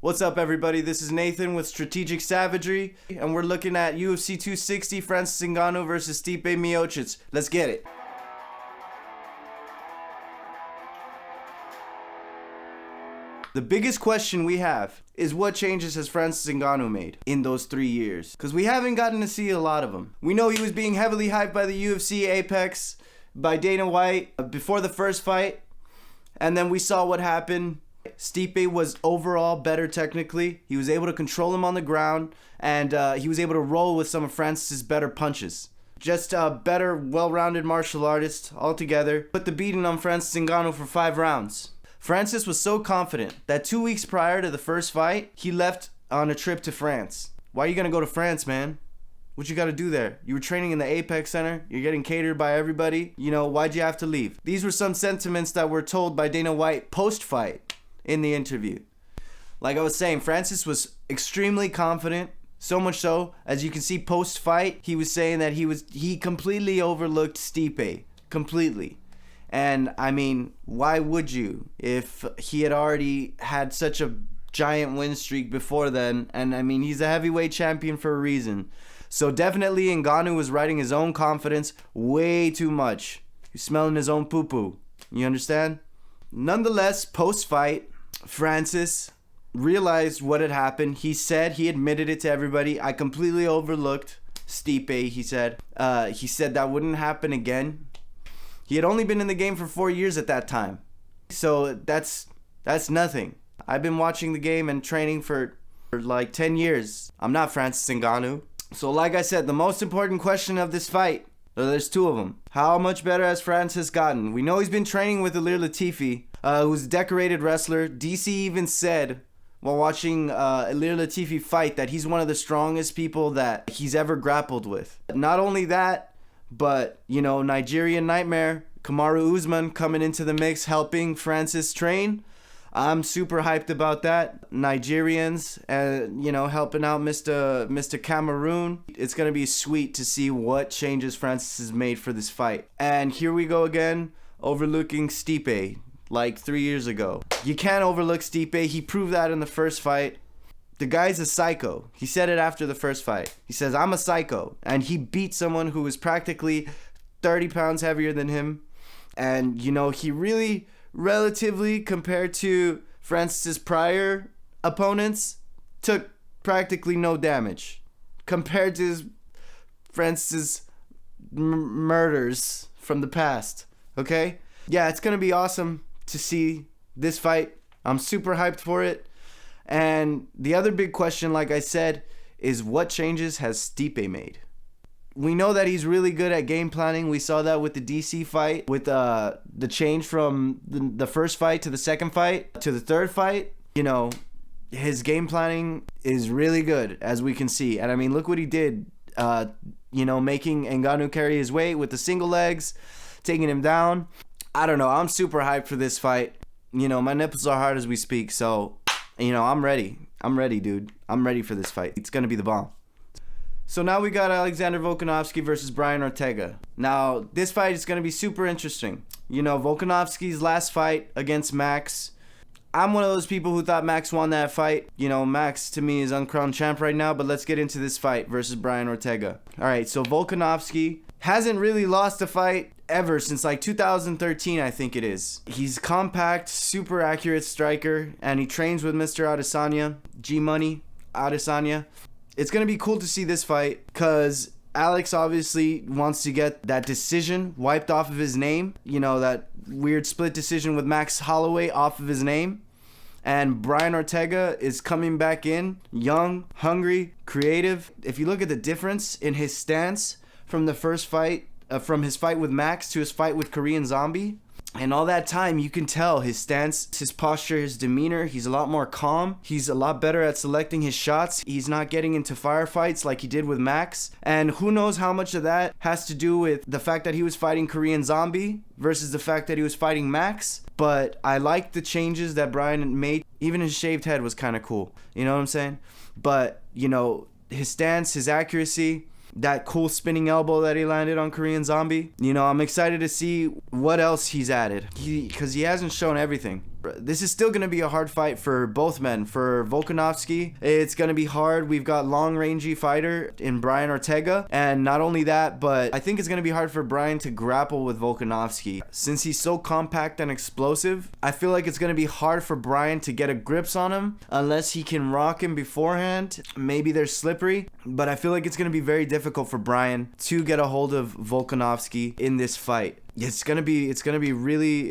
What's up, everybody? This is Nathan with Strategic Savagery, and we're looking at UFC 260, Francis Ngannou versus Stipe Miocic. Let's get it. The biggest question we have is what changes has Francis Ngannou made in those 3 years? Because we haven't gotten to see a lot of them. We know he was being heavily hyped by the UFC Apex, by Dana White before the first fight, and then we saw what happened. Stipe was overall better technically. He was able to control him on the ground, and he was able to roll with some of Francis's better punches. Just a better, well-rounded martial artist altogether. Put the beating on Francis Ngannou for 5 rounds. Francis was so confident that 2 weeks prior to the first fight, he left on a trip to France. Why are you gonna go to France, man? What you gotta do there? You were training in the Apex Center. You're getting catered by everybody. You know, why'd you have to leave? These were some sentiments that were told by Dana White post-fight in the interview. Like I was saying, Francis was extremely confident. So much so, as you can see post-fight, he was saying that he completely overlooked Stipe. Completely. And I mean, why would you if he had already had such a giant win streak before then? And I mean, he's a heavyweight champion for a reason. So definitely Ngannou was riding his own confidence way too much. He's smelling his own poo-poo. You understand? Nonetheless, post-fight, Francis realized what had happened. He admitted it to everybody. I completely overlooked Stipe, he said. He said that wouldn't happen again. He had only been in the game for 4 years at that time. So that's nothing. I've been watching the game and training for like 10 years. I'm not Francis Ngannou. So like I said, the most important question of this fight, there's 2 of them. How much better has Francis gotten? We know he's been training with Ilir Latifi, who's a decorated wrestler. DC even said while watching Ilir Latifi fight that he's one of the strongest people that he's ever grappled with. Not only that, but, you know, Nigerian Nightmare, Kamaru Usman coming into the mix, helping Francis train. I'm super hyped about that. Nigerians, you know, helping out Mr. Cameroon. It's going to be sweet to see what changes Francis has made for this fight. And here we go again, overlooking Stipe, like 3 years ago. You can't overlook Stipe. He proved that in the first fight. The guy's a psycho. He said it after the first fight. He says, I'm a psycho. And he beat someone who was practically 30 pounds heavier than him. And, you know, he really, relatively, compared to Francis's prior opponents, took practically no damage. Compared to Francis's murders from the past. Okay? Yeah, it's going to be awesome to see this fight. I'm super hyped for it. And the other big question, like I said, is what changes has Stipe made? We know that he's really good at game planning. We saw that with the DC fight, with the change from the first fight to the second fight to the third fight. You know, his game planning is really good, as we can see. And I mean, look what he did, you know, making Ngannou carry his weight with the single legs, taking him down. I don't know. I'm super hyped for this fight. You know, my nipples are hard as we speak, so... You know, I'm ready. I'm ready, dude. I'm ready for this fight. It's going to be the bomb. So now we got Alexander Volkanovski versus Brian Ortega. Now, this fight is going to be super interesting. You know, Volkanovski's last fight against Max. I'm one of those people who thought Max won that fight. You know, Max, to me, is uncrowned champ right now. But let's get into this fight versus Brian Ortega. All right, so Volkanovski hasn't really lost a fight ever since like 2013, I think it is. He's compact, super accurate striker, and he trains with Mr. Adesanya, G-Money Adesanya. It's going to be cool to see this fight because Alex obviously wants to get that decision wiped off of his name. You know, that weird split decision with Max Holloway off of his name. And Brian Ortega is coming back in, young, hungry, creative. If you look at the difference in his stance from the first fight, from his fight with Max to his fight with Korean Zombie, and all that time you can tell his stance, his posture, his demeanor. He's a lot more calm. He's a lot better at selecting his shots. He's not getting into firefights like he did with Max. And who knows how much of that has to do with the fact that he was fighting Korean Zombie versus the fact that he was fighting Max. But I like the changes that Brian made. Even his shaved head was kind of cool. You know what I'm saying? But, you know, his stance, his accuracy, that cool spinning elbow that he landed on Korean Zombie. You know, I'm excited to see what else he's added. Because he hasn't shown everything. This is still going to be a hard fight for both men. For Volkanovski, it's going to be hard. We've got long-rangey fighter in Brian Ortega. And not only that, but I think it's going to be hard for Brian to grapple with Volkanovski. Since he's so compact and explosive, I feel like it's going to be hard for Brian to get a grips on him unless he can rock him beforehand. Maybe they're slippery, but I feel like it's going to be very difficult for Brian to get a hold of Volkanovski in this fight. It's gonna be a really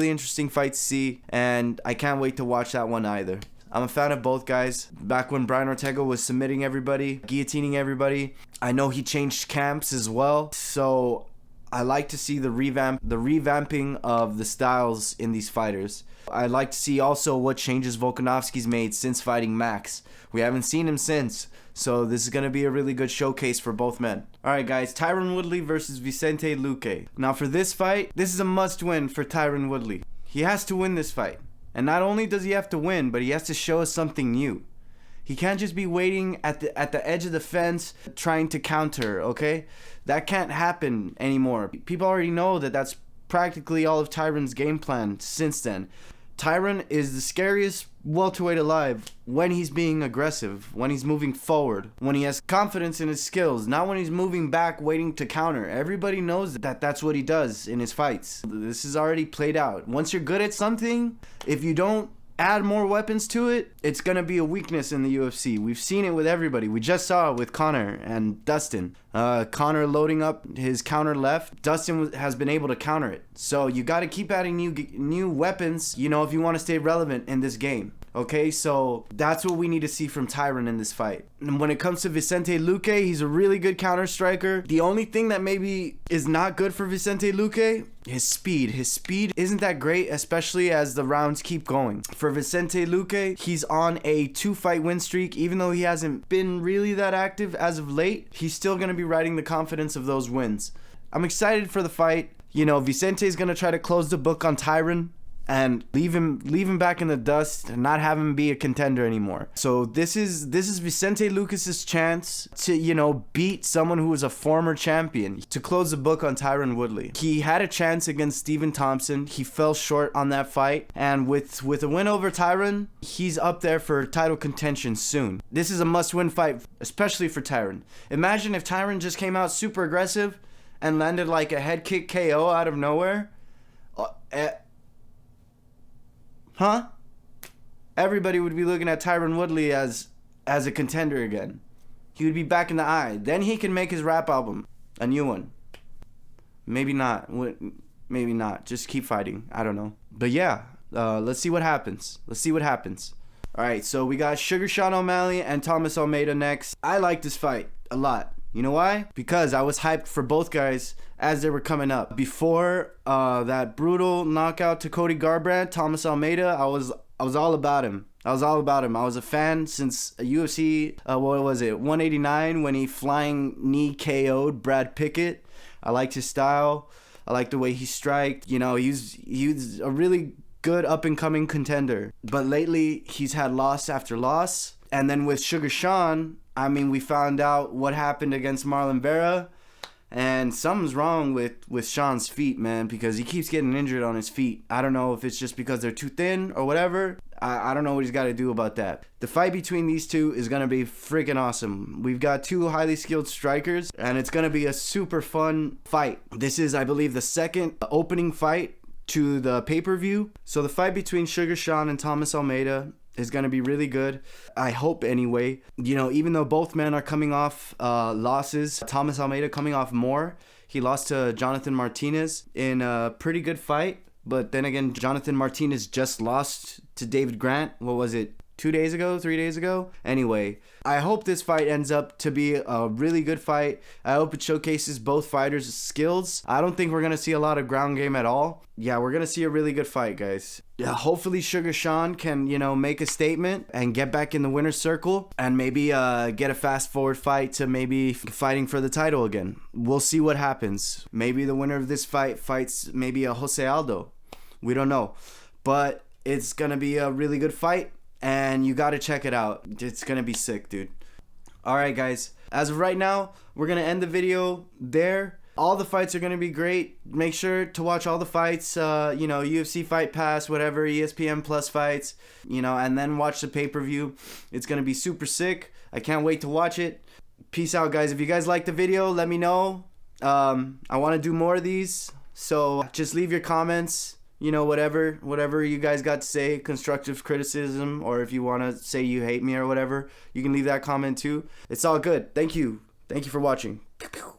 interesting fight to see, and I can't wait to watch that one either. I'm a fan of both guys. Back when Brian Ortega was submitting everybody, guillotining everybody, I know he changed camps as well. So I like to see the revamping of the styles in these fighters. I like to see also what changes Volkanovski's made since fighting Max. We haven't seen him since. So this is going to be a really good showcase for both men. Alright guys, Tyron Woodley versus Vicente Luque. Now for this fight, this is a must win for Tyron Woodley. He has to win this fight. And not only does he have to win, but he has to show us something new. He can't just be waiting at the edge of the fence trying to counter, okay? That can't happen anymore. People already know that that's practically all of Tyron's game plan since then. Tyron is the scariest welterweight alive when he's being aggressive, when he's moving forward, when he has confidence in his skills, not when he's moving back waiting to counter. Everybody knows that that's what he does in his fights. This is already played out. Once you're good at something, if you don't add more weapons to it, it's gonna be a weakness in the UFC. We've seen it with everybody. We just saw it with Conor and Dustin. Conor loading up his counter left. Dustin has been able to counter it. So you got to keep adding new weapons, you know, if you want to stay relevant in this game. Okay, so that's what we need to see from Tyron in this fight. And when it comes to Vicente Luque, he's a really good counter striker. The only thing that maybe is not good for Vicente Luque, his speed. His speed isn't that great, especially as the rounds keep going. For Vicente Luque, he's on a 2-fight win streak. Even though he hasn't been really that active as of late, he's still going to be riding the confidence of those wins. I'm excited for the fight. You know, Vicente's going to try to close the book on Tyron and leave him back in the dust and not have him be a contender anymore. So this is Vicente Luquez's chance to, you know, beat someone who was a former champion, to close the book on Tyron Woodley. He had a chance against Stephen Thompson. He fell short on that fight, and with a win over Tyron, he's up there for title contention soon. This is a must-win fight, especially for Tyron. Imagine if Tyron just came out super aggressive and landed like a head kick KO out of nowhere. Everybody would be looking at Tyron Woodley as a contender again. He would be back in the eye. Then he can make his rap album, a new one. Maybe not. Maybe not. Just keep fighting. I don't know. But yeah, let's see what happens. All right, so we got Sugar Sean O'Malley and Thomas Almeida next. I like this fight a lot. You know why? Because I was hyped for both guys as they were coming up. Before that brutal knockout to Cody Garbrandt, Thomas Almeida, I was all about him. I was a fan since UFC, 189, when he flying knee KO'd Brad Pickett. I liked his style. I liked the way he striked. You know, he's a really good up-and-coming contender. But lately, he's had loss after loss. And then with Sugar Sean, I mean, we found out what happened against Marlon Vera, and something's wrong with Sean's feet, man, because he keeps getting injured on his feet. I don't know if it's just because they're too thin or whatever. I don't know what he's got to do about that. The fight between these two is going to be freaking awesome. We've got two highly skilled strikers, and it's going to be a super fun fight. This is, I believe, the second opening fight to the pay-per-view. So the fight between Sugar Sean and Thomas Almeida is going to be really good. I hope anyway. You know, even though both men are coming off losses, Thomas Almeida coming off more. He lost to Jonathan Martinez in a pretty good fight. But then again, Jonathan Martinez just lost to David Grant. What was it? 3 days ago? Anyway, I hope this fight ends up to be a really good fight. I hope it showcases both fighters' skills. I don't think we're going to see a lot of ground game at all. Yeah, we're going to see a really good fight, guys. Yeah, hopefully Sugar Sean can, you know, make a statement and get back in the winner's circle and maybe get a fast-forward fight to maybe fighting for the title again. We'll see what happens. Maybe the winner of this fight fights maybe a Jose Aldo. We don't know. But it's going to be a really good fight. And you gotta check it out. It's gonna be sick, dude. Alright, guys. As of right now, we're gonna end the video there. All the fights are going to be great. Make sure to watch all the fights, UFC Fight Pass, whatever, ESPN Plus fights, and then watch the pay-per-view. It's going to be super sick. I can't wait to watch it. Peace out, guys. If you guys like the video, let me know. I want to do more of these, so just leave your comments, whatever you guys got to say, constructive criticism, or if you want to say you hate me or whatever, you can leave that comment too. It's all good. Thank you for watching. Pew, pew.